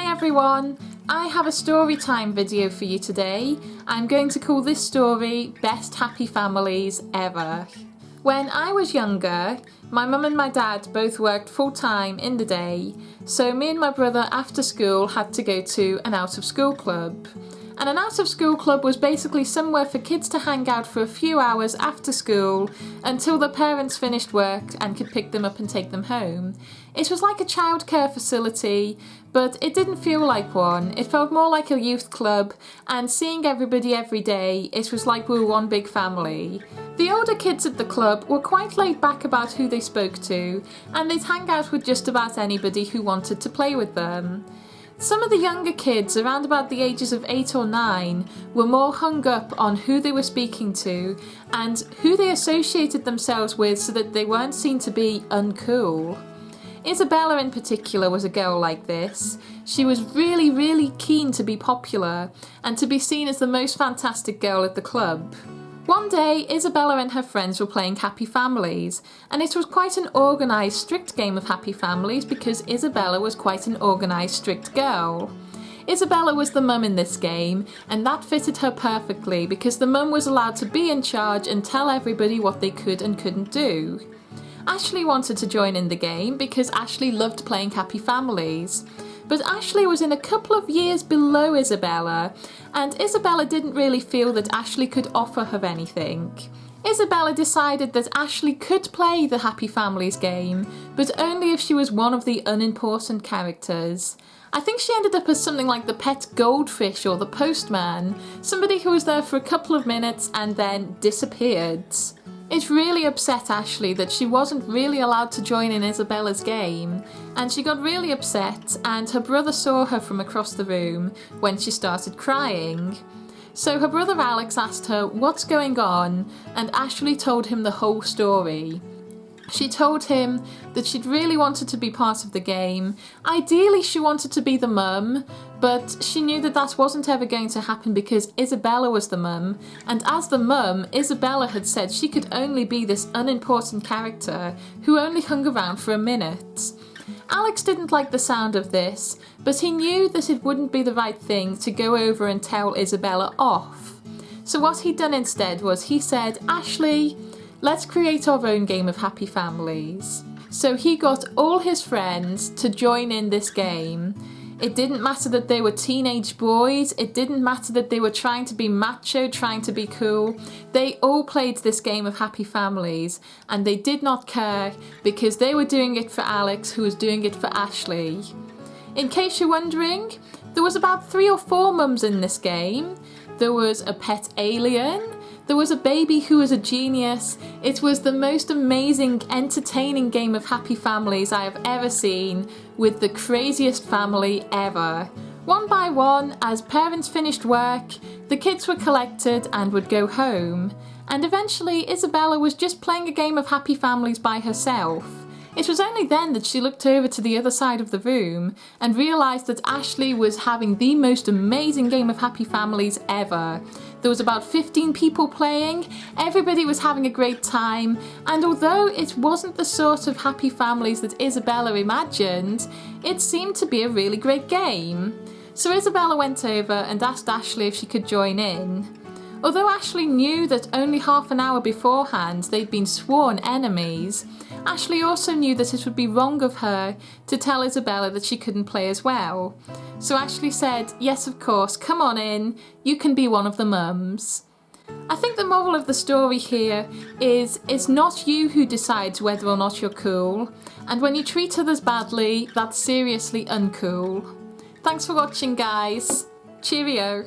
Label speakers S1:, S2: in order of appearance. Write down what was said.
S1: Hi everyone! I have a story time video for you today. I'm going to call this story Best Happy Families Ever. When I was younger, my mum and my dad both worked full-time in the day, so me and my brother after school had to go to an out-of-school club. And an out-of-school club was basically somewhere for kids to hang out for a few hours after school until their parents finished work and could pick them up and take them home. It was like a childcare facility, but it didn't feel like one. It felt more like a youth club, and seeing everybody every day, it was like we were one big family. The older kids at the club were quite laid back about who they spoke to, and they'd hang out with just about anybody who wanted to play with them. Some of the younger kids, around about the ages of 8 or 9, were more hung up on who they were speaking to and who they associated themselves with so that they weren't seen to be uncool. Isabella in particular was a girl like this. She was really keen to be popular and to be seen as the most fantastic girl at the club. One day, Isabella and her friends were playing Happy Families, and it was quite an organised, strict game of Happy Families because Isabella was quite an organised, strict girl. Isabella was the mum in this game, and that fitted her perfectly because the mum was allowed to be in charge and tell everybody what they could and couldn't do. Ashley wanted to join in the game because Ashley loved playing Happy Families. But Ashley was in a couple of years below Isabella, and Isabella didn't really feel that Ashley could offer her anything. Isabella decided that Ashley could play the Happy Families game, but only if she was one of the unimportant characters. I think she ended up as something like the pet goldfish or the postman, somebody who was there for a couple of minutes and then disappeared. It really upset Ashley that she wasn't really allowed to join in Isabella's game, and she got really upset, and her brother saw her from across the room when she started crying. So her brother Alex asked her what's going on, and Ashley told him the whole story. She told him that she'd really wanted to be part of the game. Ideally she wanted to be the mum, but she knew that that wasn't ever going to happen because Isabella was the mum, and as the mum, Isabella had said she could only be this unimportant character who only hung around for a minute. Alex didn't like the sound of this, but he knew that it wouldn't be the right thing to go over and tell Isabella off. So what he'd done instead was he said, "Ashley, let's create our own game of Happy Families." So he got all his friends to join in this game. It didn't matter that they were teenage boys, it didn't matter that they were trying to be macho, trying to be cool. They all played this game of Happy Families, and they did not care because they were doing it for Alex, who was doing it for Ashley. In case you're wondering, there was about 3 or 4 mums in this game. There was a pet alien. There was a baby who was a genius. It was the most amazing, entertaining game of Happy Families I have ever seen, with the craziest family ever. One by one, as parents finished work, the kids were collected and would go home. And eventually Isabella was just playing a game of Happy Families by herself. It was only then that she looked over to the other side of the room and realised that Ashley was having the most amazing game of Happy Families ever. There was about 15 people playing, everybody was having a great time, and although it wasn't the sort of Happy Families that Isabella imagined, it seemed to be a really great game. So Isabella went over and asked Ashley if she could join in. Although Ashley knew that only half an hour beforehand they'd been sworn enemies, Ashley also knew that it would be wrong of her to tell Isabella that she couldn't play as well. So Ashley said, "Yes, of course, come on in, you can be one of the mums." I think the moral of the story here is it's not you who decides whether or not you're cool, and when you treat others badly, that's seriously uncool. Thanks for watching, guys. Cheerio.